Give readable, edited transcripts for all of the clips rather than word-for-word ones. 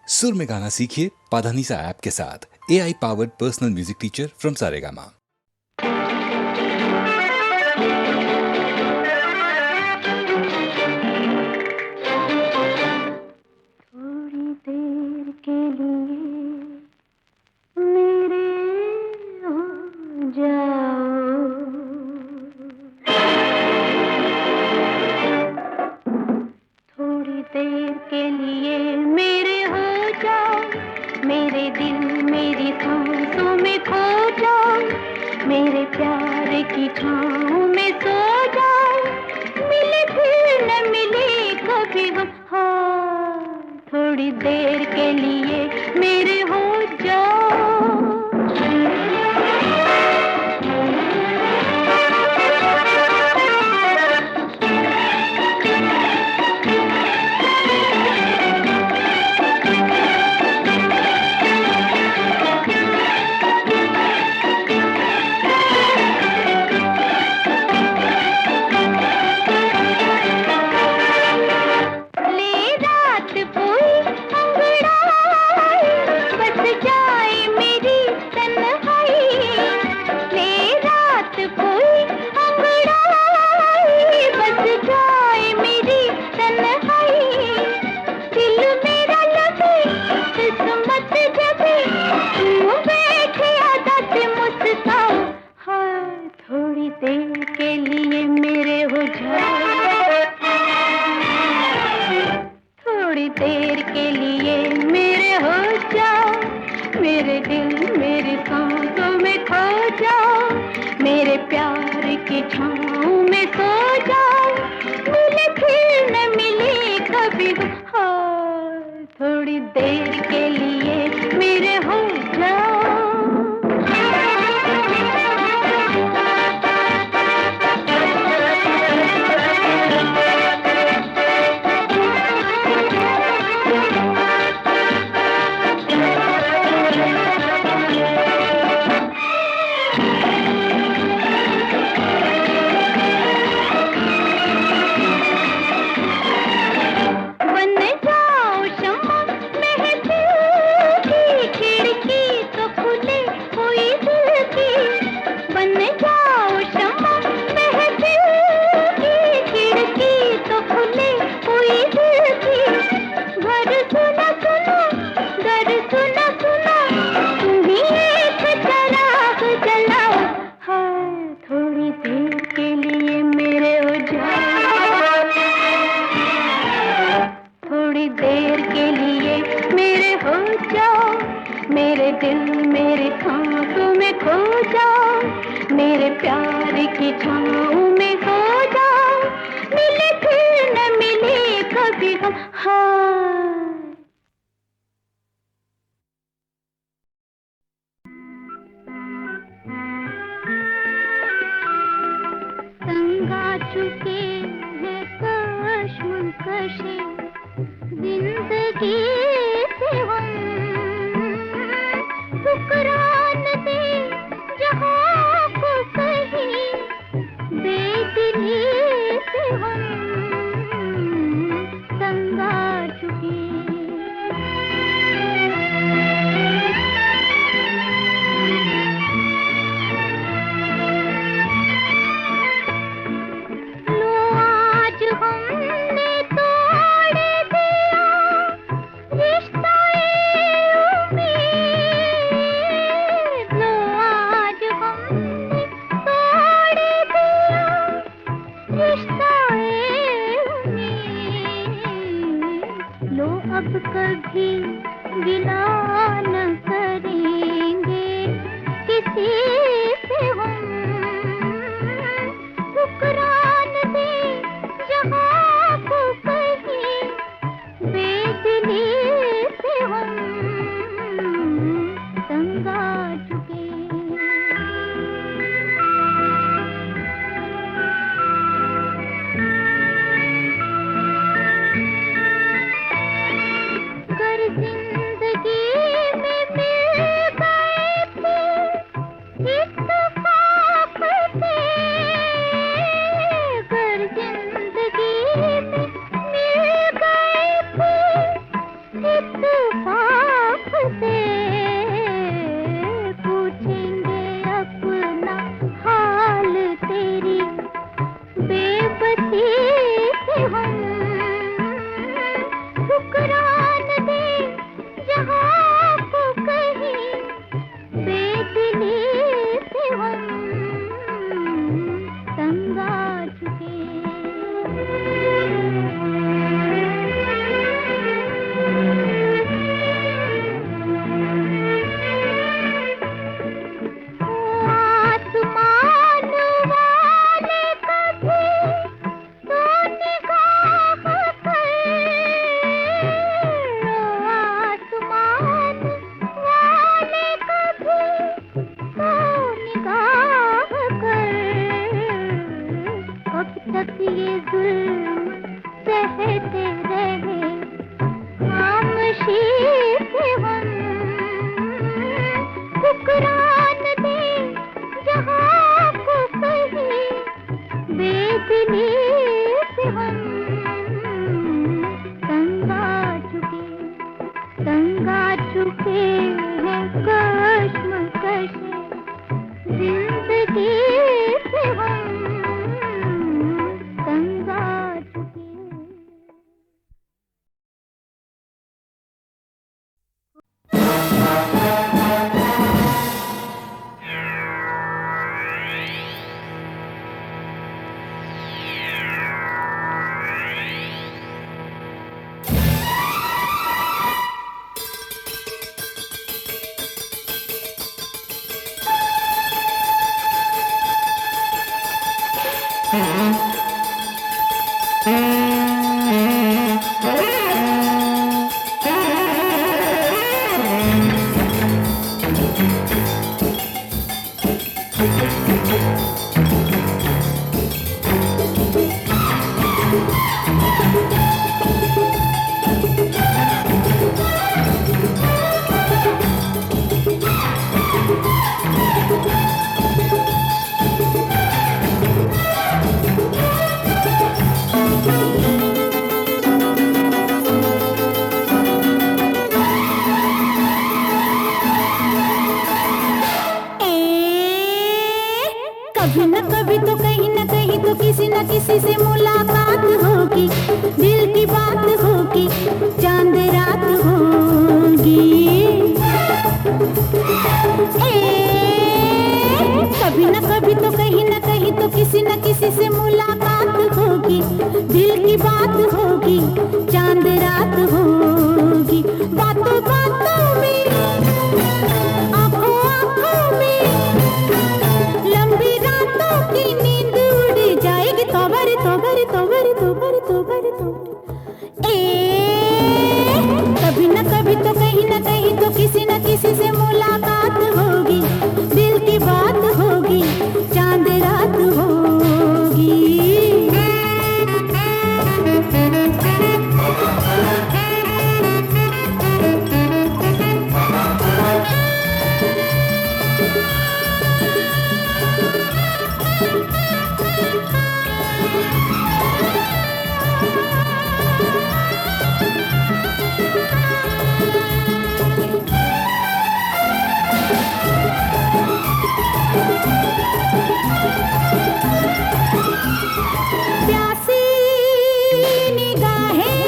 सुर में गाना सीखिए पाधानीसा ऐप के साथ। AI powered personal music teacher from Saregama. थोड़ी देर के लिए मेरे हो जाओ, थोड़ी देर के लिए मेरे हो जाओ, मेरे दिल मेरी सांसों में खो जाओ, मेरे प्यार की छाँव में सो जाओ, मिले फिर न मिले कभी हम, हाँ थोड़ी देर के लिए मेरे हो जाओ। लुफाफ से पूछेंगे अपना हाल तेरी बेबसी से हम ठुकरान दे जहाँ को कहीं बेदिली से हम तंग आ चुके आसमान वाले कभी तो निगाह कर आसमान वाले कभी तो निगाह कर कब तक ये जुल्म सहते रहे खामोशी से हम ठुकरान दे जहाँ को कहीं बेदिली से हम तंग आ चुके हैं कश्मकश जिंदगी से हम तंग आ चुके कभी न कभी तो कहीं न कहीं तो किसी न किसी से मुलाकात होगी दिल की बात होगी चांद रात होगी कभी न कभी तो कहीं न कहीं तो किसी न किसी से मुलाकात होगी दिल की बात होगी चांद रात होगी बातों बातों में आंखों आंखों में लंबी रातों की नींद उड़ जाएगी तोबर तोबर तोबर तोबर तोबर तोबर कभी न कभी तो कहीं न कहीं तो किसी न किसी से मुलाकात होगी दिल की बात होगी चांद रात होगी प्यासी निगाहें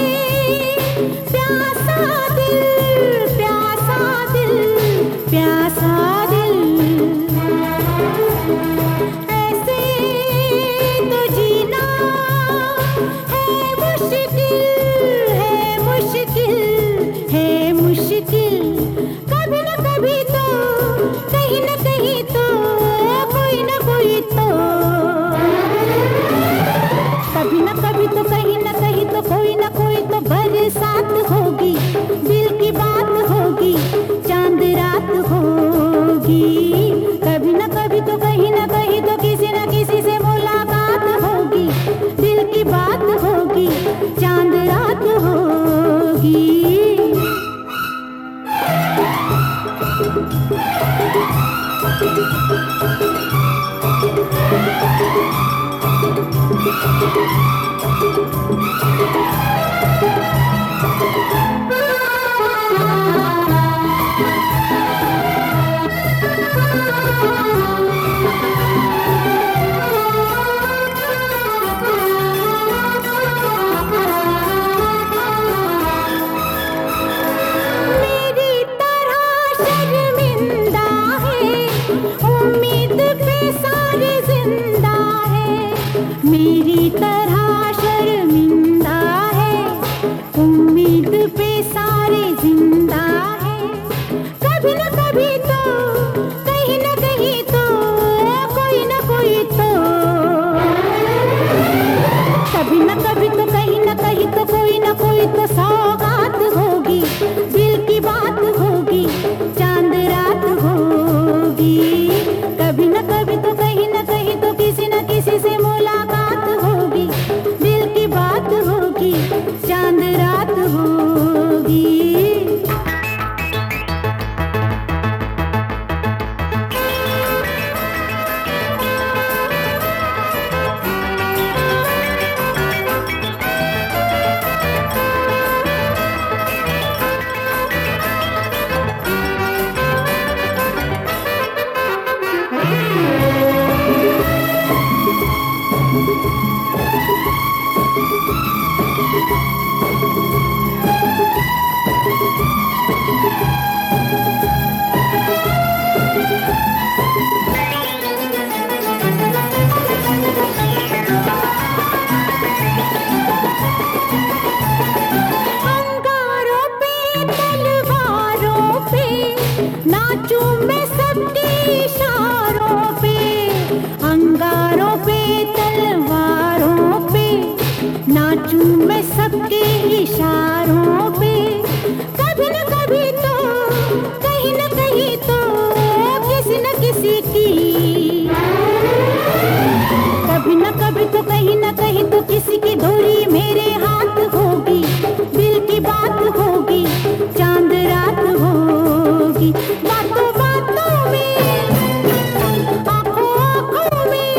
प्यासा दिल प्यासा दिल प्यासा दिल ऐसे तो जीना है मुश्किल है मुश्किल है मुश्किल कभी न कभी तो कहीं न कहीं तो कोई न कोई तो कभी न कभी तो कहीं न कहीं तो कोई न कोई तो बरसात होगी दिल की बात होगी चांद रात होगी कभी न कभी तो कहीं न कहीं तो किसी न किसी से मुलाकात होगी दिल की बात होगी चांद रात होगी नाचूं मैं सबके इशारों पे, अंगारों पे तलवारों पे, नाचूं मैं सबके इशारों पे। कभी न कभी तो कहीं न कहीं तो किसी न किसी की, कभी न कभी तो कहीं न कहीं तो किसी की डोरी मेरे हाथ होगी, दिल की बात होगी, चांद रात होगी। बातों बातों में, आंखों आंखों में,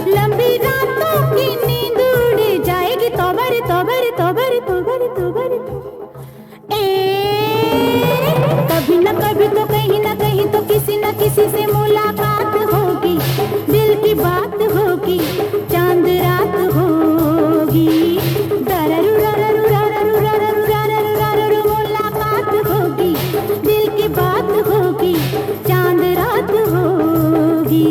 लंबी रातों की नींद उड़ जाएगी। तौबर तौबर तौबर तौबर तौबर कभी न कभी तो कहीं न कहीं तो किसी न किसी से मुलाकात होगी, दिल की बात होगी, चांद रात होगी। दररु रररु रररु रररु रररु रररु मुलाकात होगी, दिल की बात होगी, चांद रात होगी।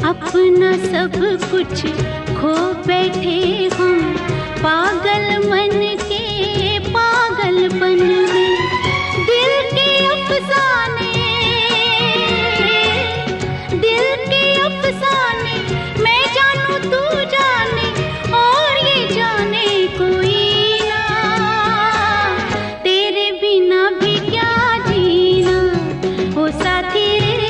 अपना सब कुछ खो बैठे हम, पागल मन के पागलपन में। दिल के अफसाने, दिल के अफसाने, मैं जानूं तू जाने और ये जाने कोई ना, तेरे बिना भी क्या जीना हो साथी रे।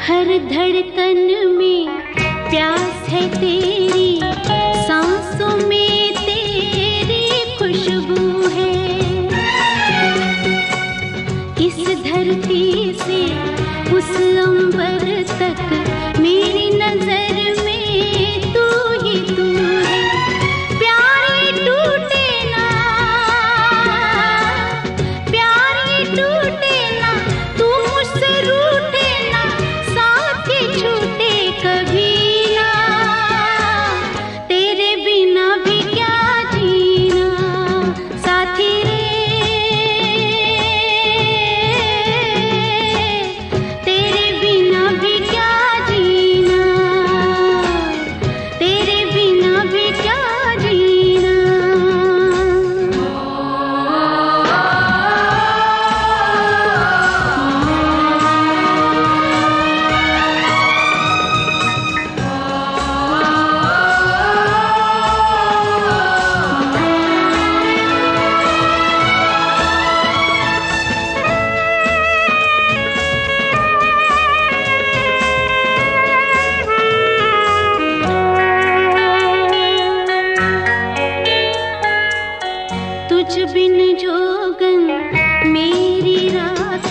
हर धड़कन में प्यास है तेरी, सांसों में तेरी खुशबू है। इस धरती से उस अंबर तक मेरी नजर में तू ही तू है। प्यार ये टूटे ना, प्यार ये टूटे ना, तू मुझसे रूठे ना, छूटे कभी ना, तेरे बिना भी क्या जीना साथी रे,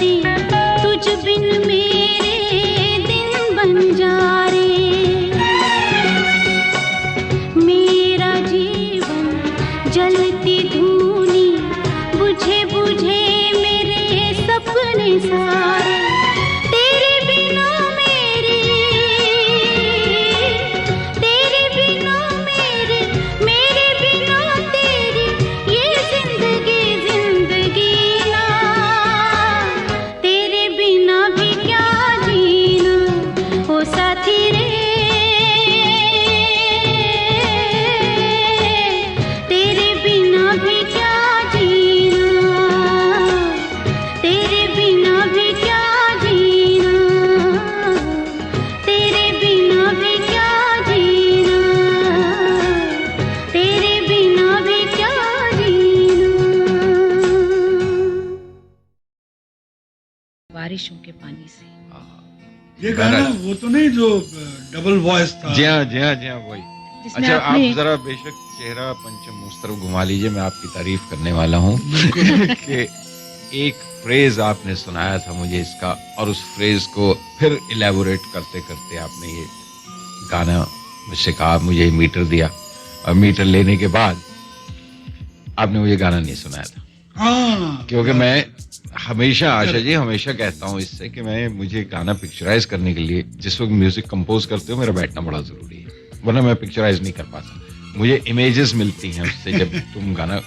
से तुझ बिन मेरे दिन बन जा रे। मेरा जीवन जलती धूनी, बुझे बुझे मेरे सपने सारे। तेरे बिना मेरे बिना तेरी ये जिंदगी जिंदगी ना। तेरे बिना भी क्या जीना ओ साथी रे। तेरे बिना भी क्या जीना, तेरे बिना भी क्या जीना, तेरे बिना भी क्या जीना, तेरे बिना भी क्या जीना। बारिशों के पानी से। ये गाना वो तो नहीं जो डबल वॉइस था? जी हाँ, जी हाँ, जी हाँ, वही। जिसमें अच्छा, आप आपने जरा बेशक चेहरा पंचम उस तरफ घुमा लीजिए, मैं आपकी तारीफ करने वाला हूँ कि एक फ्रेज आपने सुनाया था मुझे इसका, और उस फ्रेज को फिर इलेबोरेट करते करते आपने ये गाना मुझसे कहा, मुझे मीटर दिया, और मीटर लेने के बाद आपने मुझे गाना नहीं सुनाया था। हाँ, क्योंकि मैं हमेशा, आशा जी, हमेशा कहता हूँ इससे कि मुझे गाना पिक्चराइज करने के लिए जिस वक्त म्यूजिक कंपोज करते हो मेरा बैठना बड़ा जरूरी है, वरना मैं पिक्चराइज नहीं कर पाता। मुझे इमेजेस मिलती हैं उससे जब तुम गाना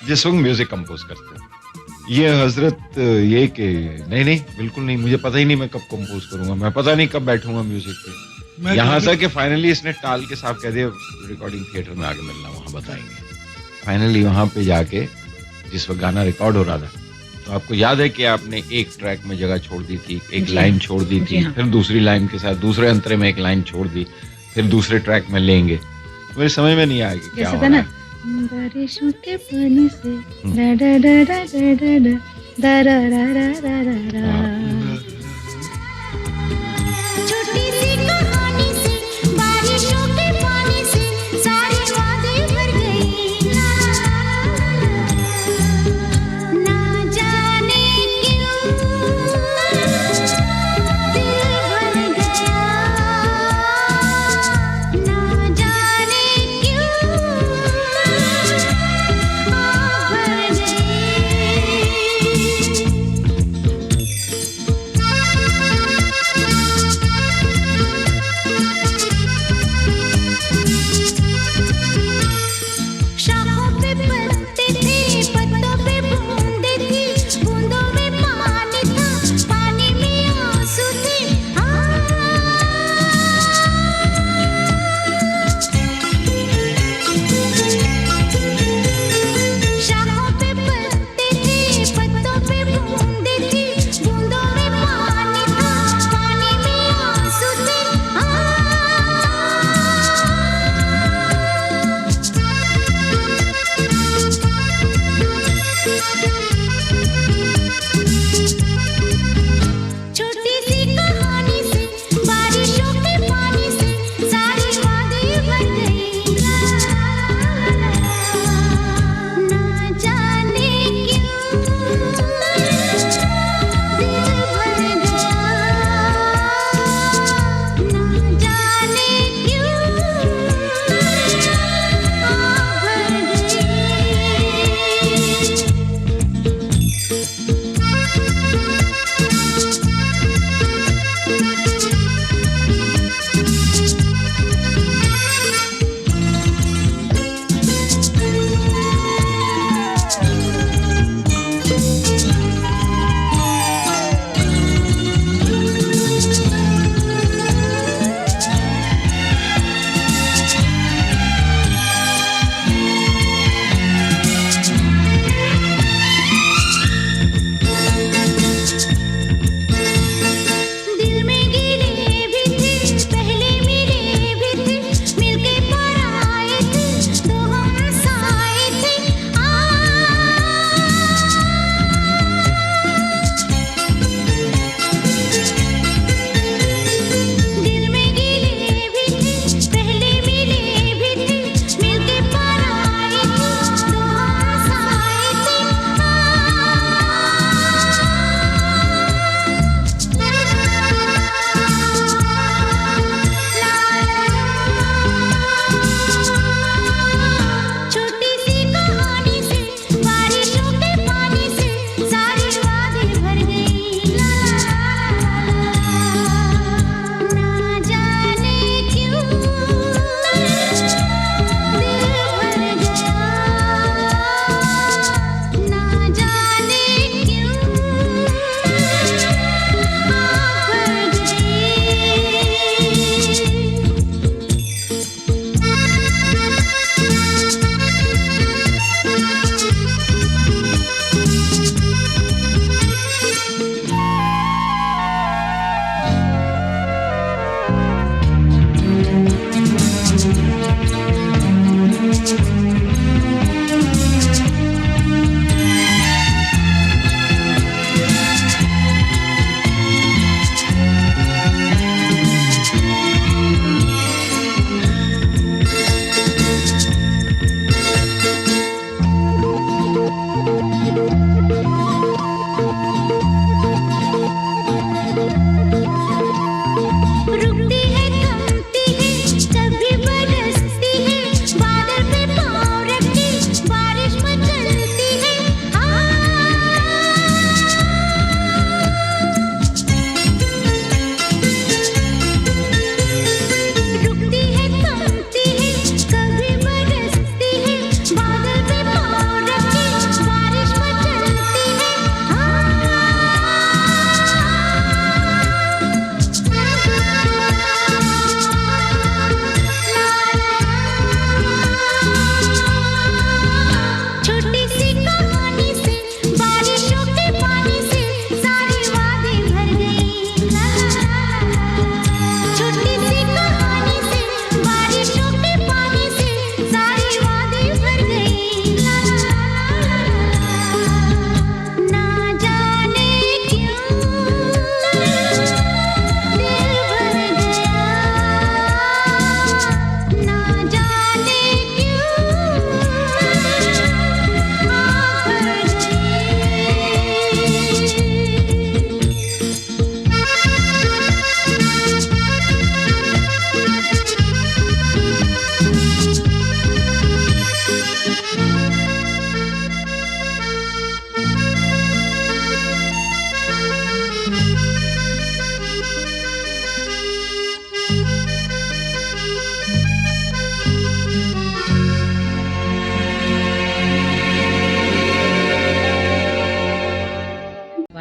जिस वक्त म्यूजिक कंपोज करते हो। ये हजरत ये कि नहीं बिल्कुल नहीं, मुझे पता ही नहीं मैं कब कंपोज करूंगा, मैं पता नहीं कब बैठूंगा म्यूजिक पे। यहाँ तक कि फाइनली इसने टाल के साफ कह दिया रिकॉर्डिंग थिएटर में आके मिलना, वहां बताएंगे। फाइनली वहां पे जाके जिस वक्त गाना रिकॉर्ड हो रहा था, तो आपको याद है कि आपने एक ट्रैक में जगह छोड़ दी थी, एक लाइन छोड़ दी थी, फिर दूसरी लाइन के साथ दूसरे अंतरे में एक लाइन छोड़ दी, फिर दूसरे ट्रैक में लेंगे। मेरे समझ में नहीं आया कि क्या हो रहा है। बारिशों के पानी से डा डा डा डा डा डा डा डा डा डा डा डा डा। छोटी सी कहानी से, बारिशों के पानी से सारे वादे भर गए ना। ना जाने क्यों दिल भर गया, ना जाने क्यों आँख भर गई।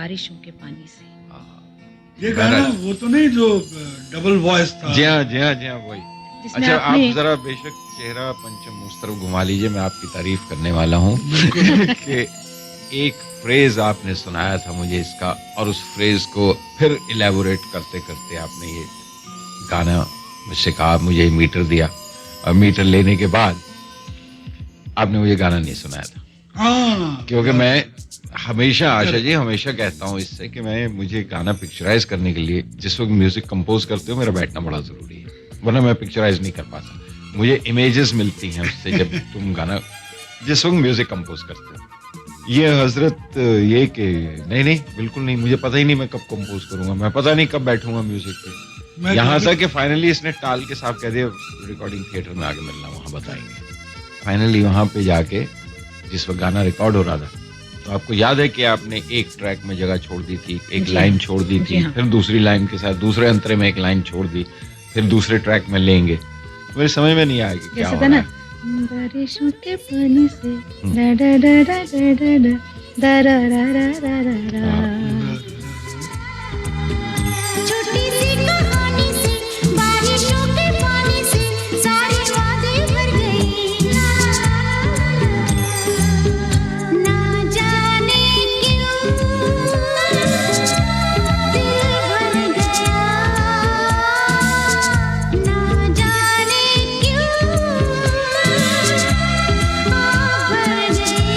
बारिशों के पानी से। ये गाना वो तो नहीं जो डबल वॉइस था? जी हाँ, जी हाँ, जी हाँ, वही। जिसमें अच्छा, आप आपने जरा बेशक चेहरा पंचम उस तरफ घुमा लीजिए, मैं आपकी तारीफ करने वाला हूँ कि एक फ्रेज आपने सुनाया था मुझे इसका, और उस फ्रेज को फिर इलेबोरेट करते करते आपने ये गाना मुझसे कहा, मुझे मीटर दिया, और मीटर लेने के बाद आपने मुझे गाना नहीं सुनाया था। हाँ, क्योंकि मैं हमेशा, आशा जी, हमेशा कहता हूँ इससे कि मुझे गाना पिक्चराइज करने के लिए जिस वक्त म्यूजिक कंपोज करते हो मेरा बैठना बड़ा जरूरी है, वरना मैं पिक्चराइज नहीं कर पाता। मुझे इमेजेस मिलती हैं उससे जब तुम गाना जिस वक्त म्यूजिक कंपोज करते हो। ये हजरत ये कि नहीं बिल्कुल नहीं, मुझे पता ही नहीं मैं कब कंपोज करूंगा, मैं पता नहीं कब बैठूंगा म्यूजिक पे। यहाँ तक कि फाइनली इसने टाल के साफ कह दिया रिकॉर्डिंग थिएटर में आगे मिलना, वहां बताएंगे। फाइनली वहां पे जाके जिस वक्त गाना रिकॉर्ड हो रहा था, तो आपको याद है कि आपने एक ट्रैक में जगह छोड़ दी थी, एक लाइन छोड़ दी थी, फिर दूसरी लाइन के साथ दूसरे अंतरे में एक लाइन छोड़ दी, फिर दूसरे ट्रैक में लेंगे। मेरे समझ में नहीं आया कि क्या हो रहा है। बारिशों के पानी से डा डा डा डा डा डा डा रा रा रा रा रा रा। छोटी सी कहानी से बारिशों के पानी से सारे वादे भर गए ना जाने क्यों दिल भर गया ना जाने क्यों भर गए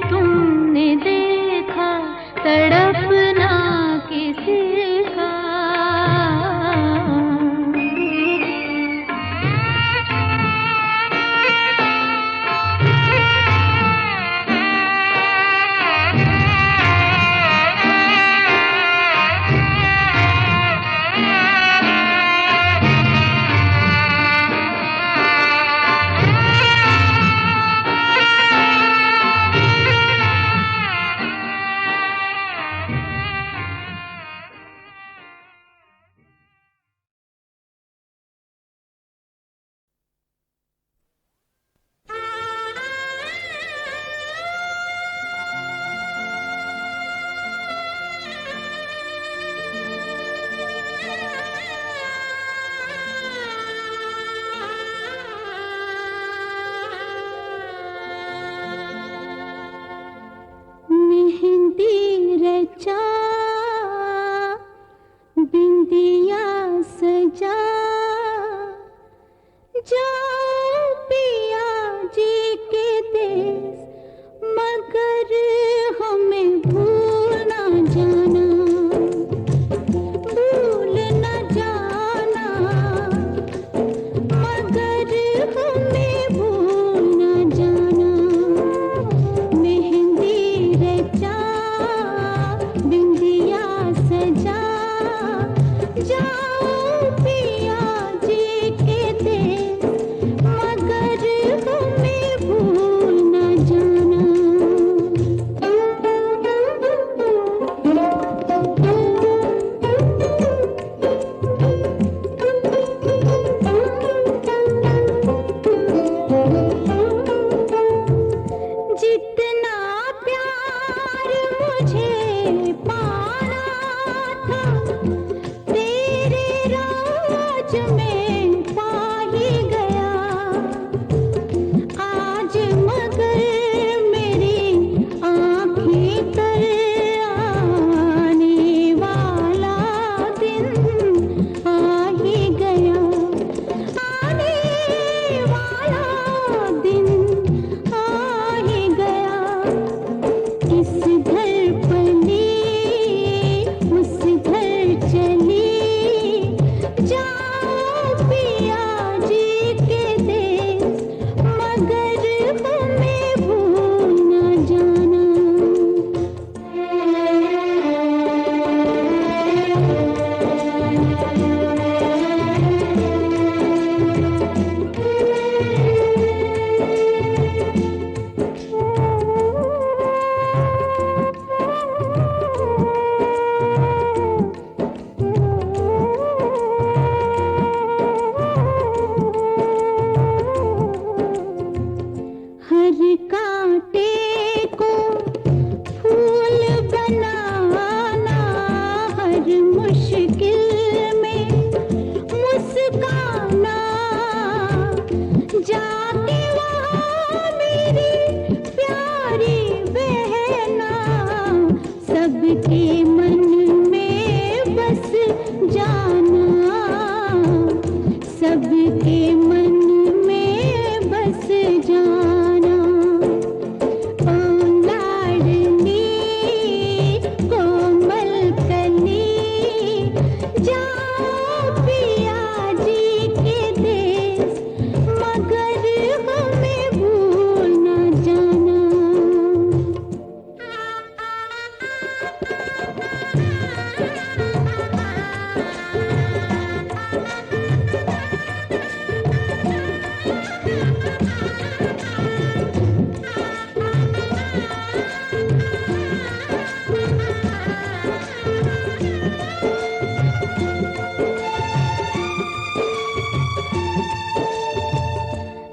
तुमने देखा तड़पना किसी का। बिंदिया सजा जाओ पिया जी के देश, मगर हमें भूल ना जाना, भूल ना जाना, मगर हमें भूल ना जाना। मेहंदी रचा बिंदिया सजा जाओ पिया जी के देश, मगर हमें भूल ना जाना। जितना प्यार मुझे पाना था, तेरे राज में पा ही गया। आज मगर मेरी आँखें तर आने वाला दिन आ ही गया, आने वाला दिन आ ही गया। इस घर पली उस घर चली, जाओ पिया जी के देश, मगर हमें भूल ना जाना। हर कांटे को फूल बनाना, हर मुश्किल में मुस्काना, जाके वहाँ मेरी प्यारी बहना, सबके मन में बस जाना, सबके मन में बस जाना। ओ लाडली कोमल कली, जाओ पिया जी के देश, मगर हमें भूल ना जाना।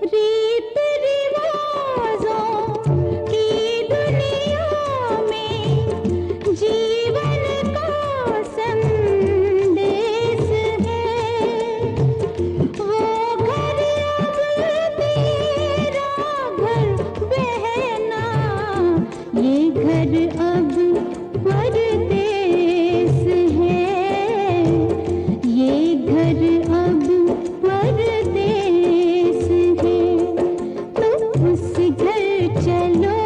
रीत रिवाजों की दुनिया में जीवन का संदेश है, वो घर अब तेरा घर बहना, ये घर अब परदेस है, ये घर अब परदेस है। तो उस घर चलो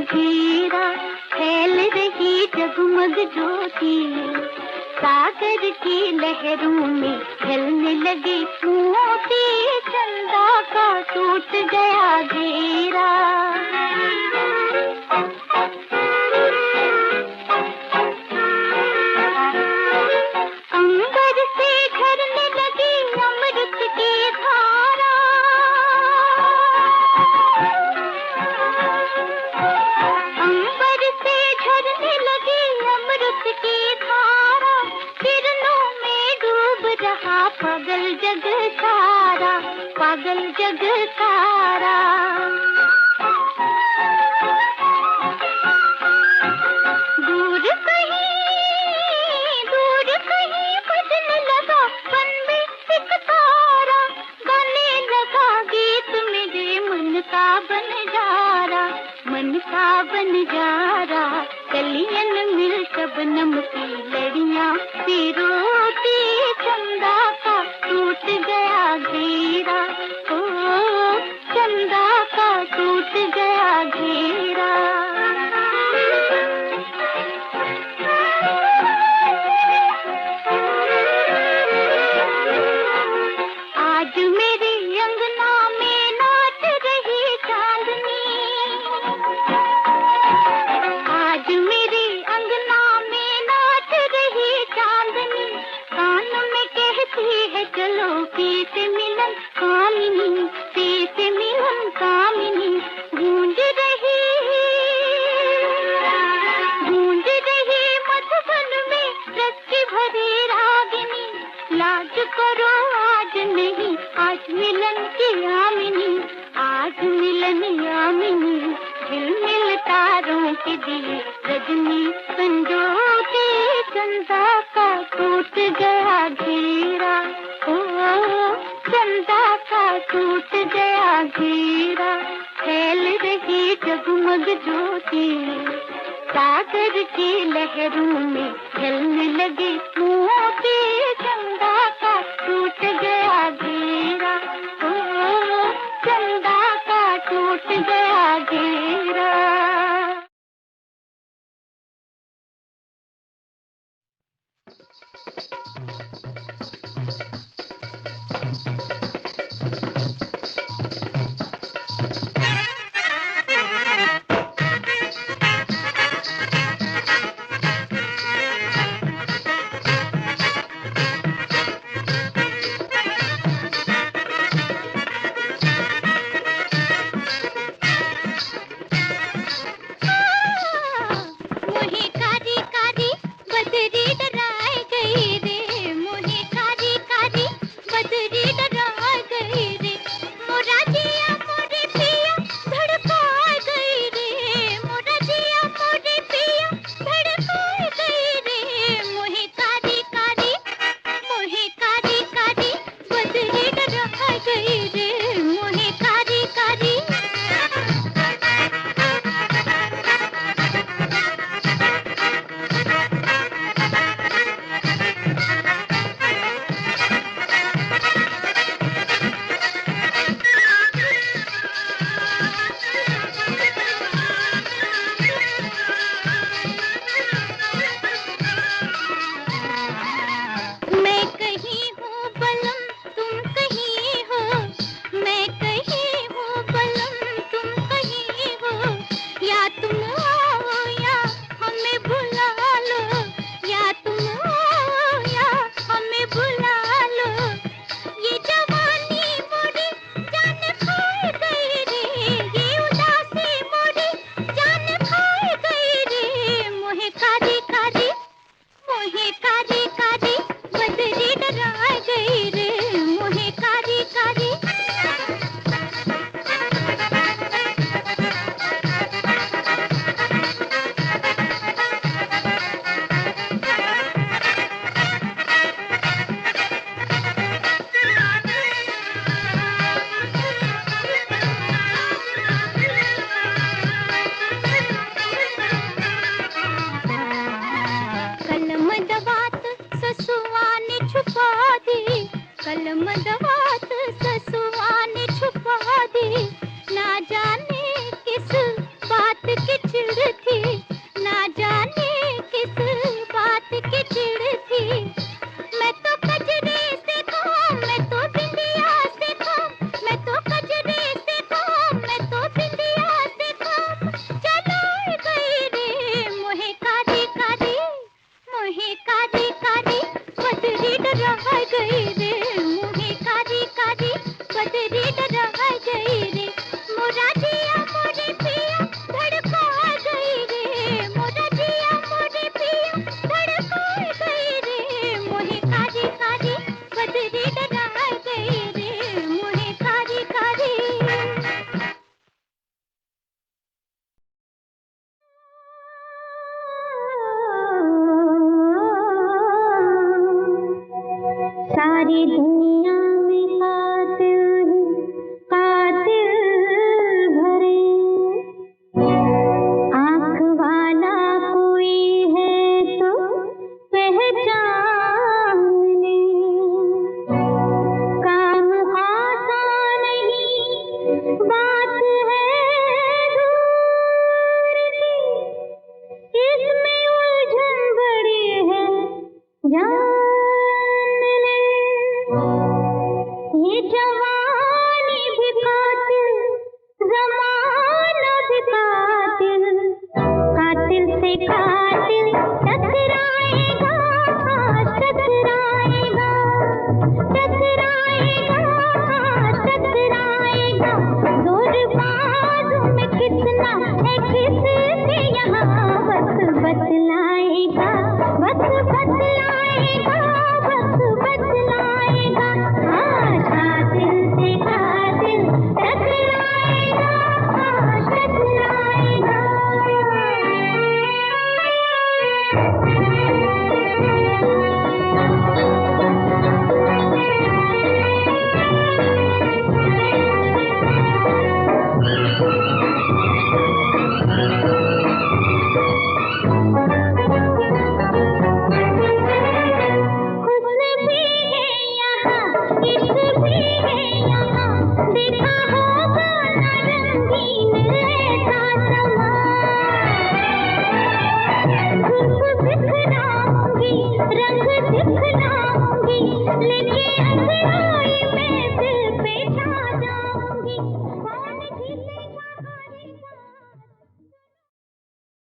घेरा, फैल रही जगमग ज्योति, सागर की लहरों में ढलने लगे मोती, चंदा का टूट गया घेरा। अंबर से झरने लगी अमृत की धारा, अंबर से झरने लगी अमृत की धारा, किरणों में डूब रहा पागल जग सारा, पागल जग सारा। दूर कहीं बजने लगा बन में एक तारा, गाने लगा गीत मेरे मन का बंजारा, मन का बंजारा। कलियन मिल शबनम की लड़ियां पिरोती, चंदा का टूट गया घेरा, ओ चंदा का टूट गया घेरा। आज मेरे अंगना में नाच रही चांदनी, आज मेरे अंगना में नाच रही चांदनी, कान में कहती है चलो पीते मिलन कामिनी, पीते मिलन कामिनी। गूंज रही मधुबन में रस की भरी रागिनी, लाज करो आज नहीं, आज मिलन की यामिनी, आज मिलन यामिनी। झिलमिल तारों के दिए रजनी संजोती, चंदा का टूट गया घेरा, ओ चंदा का टूट गया घेरा। फैल रही जगमग ज्योति, सागर की लहरों में ढलने लगे मोती, चंदा का टूट गया घेरा, ओ चंदा का टूट गया घेरा। मोहे कारी कारी बदरी डराए गई रे, मोहे कारी कारी बदरी डराए गई रे, मोरा जिया मोरे पिया धड़काए गई रे, मोरा जिया मोरे पिया धड़काए गई रे। मोहे कारी कारी बदरी डराए गई रे, मोहे कारी कारी। मैं कहीं हूँ बलम तुम कहीं हो, मैं कहीं हूँ बलम तुम कहीं हो, या तुम आओ या हमें बुला लो, या तुम आओ या हमें बुला लो। ये जवानी मोरी जान खाए गई रे, ये उदासी मोरी जान खाए गई रे। मोहे कारी कारी बदरी डराए गई रे, मोहे कारी कारी। कलम दवात ससुआ ने छुपा दी, कलम दवात ससुआ ने छुपा दी, ना जाने किस बात की सारी दुनिया में कातिल ही कातिल भरे, आँख वाला कोई है तो पहचान ले, काम आसान नहीं बात है दूर की, इसमें उलझन बड़ी है जान ले। ये जवानी भी कातिल, जमाना भी कातिल, कातिल से कातिल टकराएगा, टकराएगा, टकराएगा, टकराएगा। जोर बाजू में कितना है किसके यहाँ वक्त बतलाएगा, वक्त बतलाएगा।